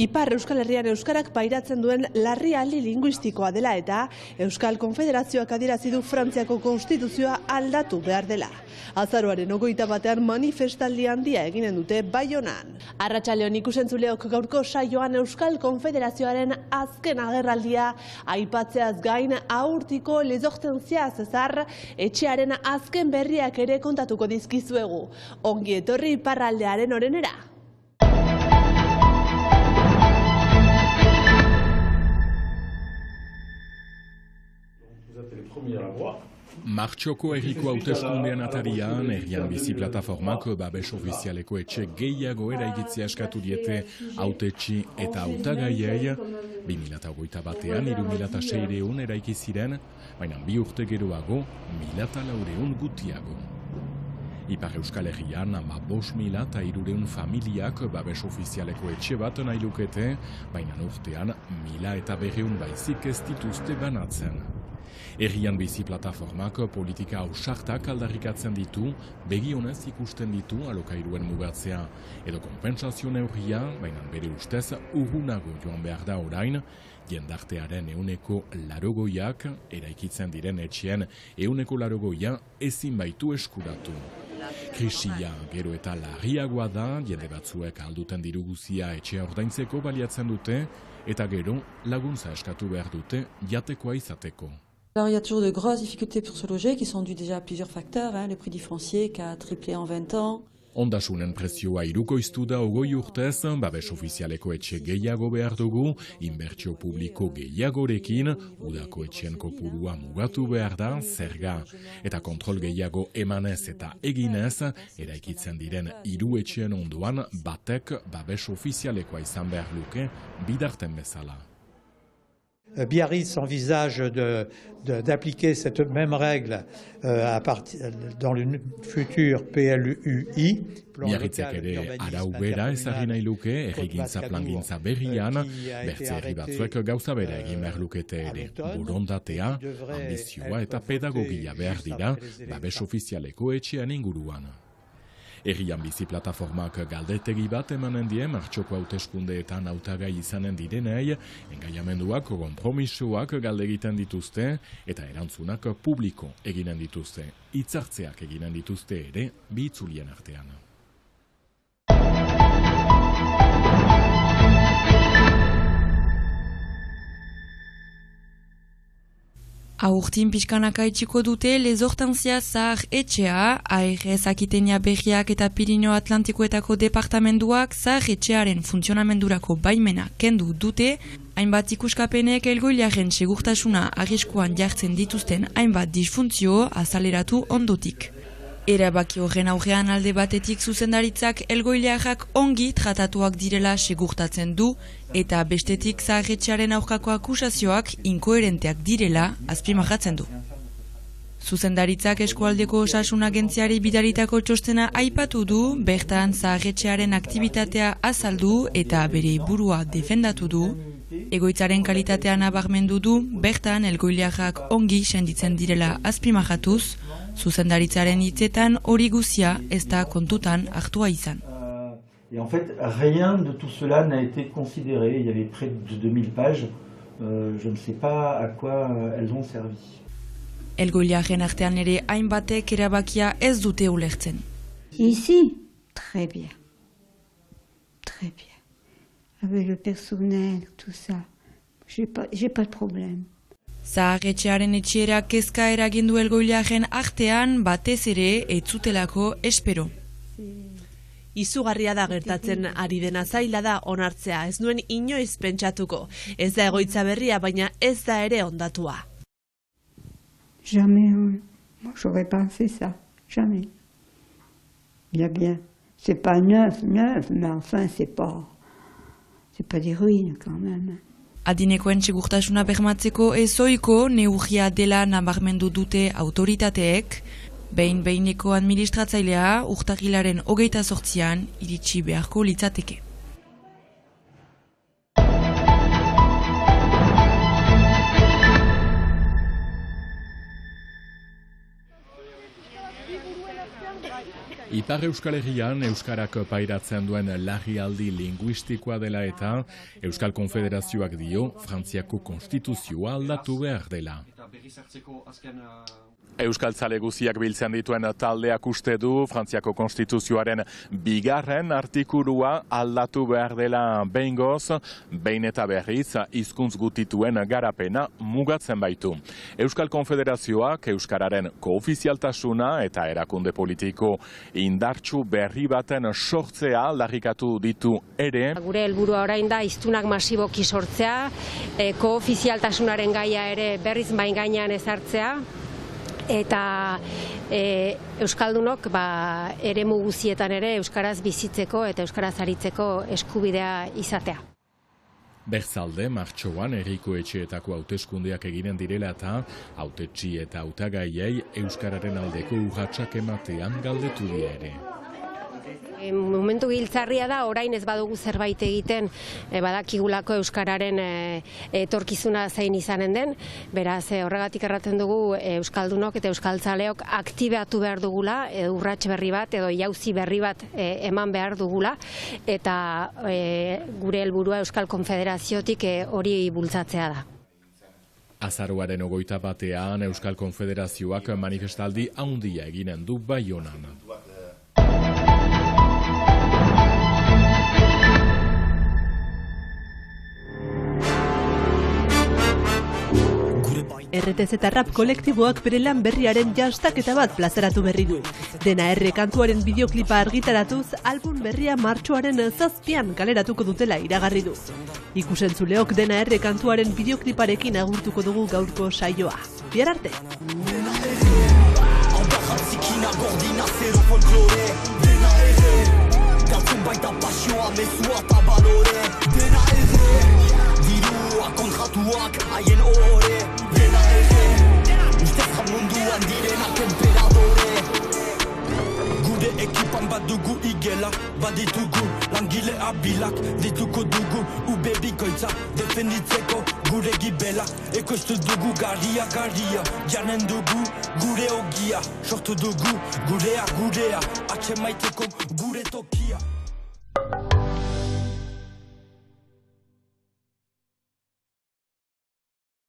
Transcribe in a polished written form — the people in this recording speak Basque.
Ipar Euskal Herrian euskarak pairatzen duen larrialdi linguistikoa dela eta Euskal Konfederazioak adierazi du Frantziako konstituzioa aldatu behar dela. Azaroaren 21 manifestaldi handia eginen dute Baionan. Arratsaldeon ikusentzuleok gaurko saioan Euskal Konfederazioaren azken agerraldia aipatzeaz gain aurtiko Les Hortensias Zahar etxearen azken berriak ere kontatuko dizkizuegu. Ongi etorri iparraldearen orenera. Martxoko herriko hauteskundean atarian, herrian bizi plataformak babes ofizialeko etxe gehiago eraikitzea eskatu diete hautetsi eta hautagaiei. 2021an 3.600 eraiki ziren, baina 2 urte geroago 1.400 gutiago. Ipar Euskal Herrian 5.300 familiak babes ofizialeko etxe bat nahi lukete, baina urtean 1.200 baizik ez dituzte banatzen. Herrian bizi plataformak politika ausartak aldarrikatzen ditu, begionez ikusten ditu alokairuen mugatzea edo konpentsazio neurria, baina bere ustez urrunago joan behar da orain, jendartearen 80%, eraikitzen diren etxean 80% ezin baitu eskuratu. Krisia gero eta larriagoa da, jende batzuek alduten diru guzia etxea ordaintzeko baliatzen dute, eta gero laguntza eskatu behar dute jatekoa izateko. Alors, il y a toujours de grosses difficultés pour se loger qui sont dues déjà à plusieurs facteurs, le prix du foncier qui a triplé en 20 ans. Ondasunen prezioa hirukoiztu da 20 urtez, babes ofizialeko etxe gehiago behar dugu, inbertsio publiko gehiagorekin, udako etxeen kopurua mugatu behar da, zerga eta kontrol gehiago emanez eta eginez, eraikitzen diren 3 etxeen ondoan batek babes ofizialekoa izan behar luke bidarten bezala. Biarritz envisage d'appliquer cette même règle dans le futur PLUI. Biarritzek ere arau bera ezagin nahi luke, errigintza plangintza berrian, bertze herri batzuek gauza bera egin behar lukete ere. Borondatea, ambizioa eta pedagogia behar dira, babes ofizialeko etxean inguruan. Herrian bizi plataformak galdetegi bat emanen die martxoko hauteskundeetan hautagai izanen direnei, engaiamenduak, konpromisoak galde egiten dituzte eta erantzunak publiko eginen dituzte. Hitzartzeak eginen dituzte ere bi itzulien artean. Aurtin pixkanaka itxiko dute Les Hortensias Zahar etxea, ARS Akitania Berriak eta Pirineo Atlantikoetako departamenduak Zahar etxearen funtzionamendurako baimena kendu dute, hainbat ikuskapenek elgoilaren segurtasuna arriskuan jartzen dituzten hainbat disfuntzio azaleratu ondotik. Erabaki horren aurrean alde batetik zuzendaritzak elgoilearrak ongi tratatuak direla segurtatzen du eta bestetik zaharretxearen aurkako akusazioak inkoherenteak direla azpimarratzen du. Zuzendaritzak eskualdeko osasun agentziari bidaritako txostena aipatu du, bertan zaharretxearen aktibitatea azaldu eta bere burua defendatu du, egoitzaren kalitatea nabarmendu du, bertan elgoilearrak ongi senditzen direla azpimarratuz, zuzendaritzaren hitzetan hori guzia ez da kontutan hartua izan. Et en fait, rien de tout cela n'a été considéré. Il y avait près de 2000 pages. Je ne sais pas à quoi elles ont servi. Elgoilearen artean ere hainbatek erabakia ez dute ulertzen. Ici, très bien. Très bien. Avec le personnel, tout ça. J'ai pas de problème. Zaharretxearen etxiera kezka eragindu elgoilearen artean batez ere ez zutelako espero. Izugarria da gertatzen ari dena, zaila da onartzea, ez nuen inoiz pentsatuko. Ez da egoitza berria, baina ez da ere ondatua. Jamais, moi j'aurais pas fait ça, jamais. Bien, bien. C'est pas neuf, mais enfin c'est pas des ruines quand même. Adinekoen segurtasuna bermatzeko ezoiko neurria dela nabarmendu dute autoritateek, behin-behineko administratzailea urtarrilaren 28an iritsi beharko litzateke. Ipar Euskal Herrian Euskarak pairatzen duen larrialdi linguistikoa dela eta Euskal Konfederazioak dio Frantziako konstituzioa aldatu behar dela. Euskaltzale guziak biltzen dituen taldeak uste du Frantziako konstituzioaren 2. artikulua aldatu behar dela behingoz, behin eta berriz hizkuntz gutituen garapena mugatzen baitu. Euskal Konfederazioak Euskararen koofizialtasuna eta erakunde politiko indartsu berri baten sortzea aldarrikatu ditu ere. Gure helburua orain da hiztunak masiboki sortzea, koofizialtasunaren gaia ere berriz main gainean ezartzea, eta Euskaldunok eremu guztietan ere Euskaraz bizitzeko eta Euskaraz aritzeko eskubidea izatea. Berzalde, martxoan herriko etxeetako hauteskundeak eginen direla eta hautetsi eta hautagaiei Euskararen aldeko urratsak ematean galdetu die ere. Momentu giltzarria da, orain ez badugu zerbait egiten badakigulako Euskararen etorkizuna zein izanen den, beraz horregatik erraten dugu Euskaldunok eta Euskaltzaleok aktibatu behar dugula, urrats berri bat edo jauzi berri bat eman behar dugula, eta gure helburua Euskal Konfederaziotik hori bultzatzea da. Azaroaren 21ean Euskal Konfederazioak manifestaldi handia eginen du Baionan. RTZ eta rap kolektiboak bere lan berriaren jastaketa bat plazaratu berri du. Dena R kantuaren bideoklipa argitaratuz, album berria martxoaren 7an kaleratuko dutela iragarri du. Ikusentzuleok Dena R kantuaren bideokliparekin agurtuko dugu gaurko saioa. Bihar arte! Kontratuak haien ore dena ustez munduan direnak emperadore. Gure ekipan badugu igela, baditugu langile abilak, dituko dugu ube bikoitza defenditzeko gure gibela. Ekoiztu dugu garria, janen dugu gure ogia, sortu dugu gurea, atxe maiteko gure tokia.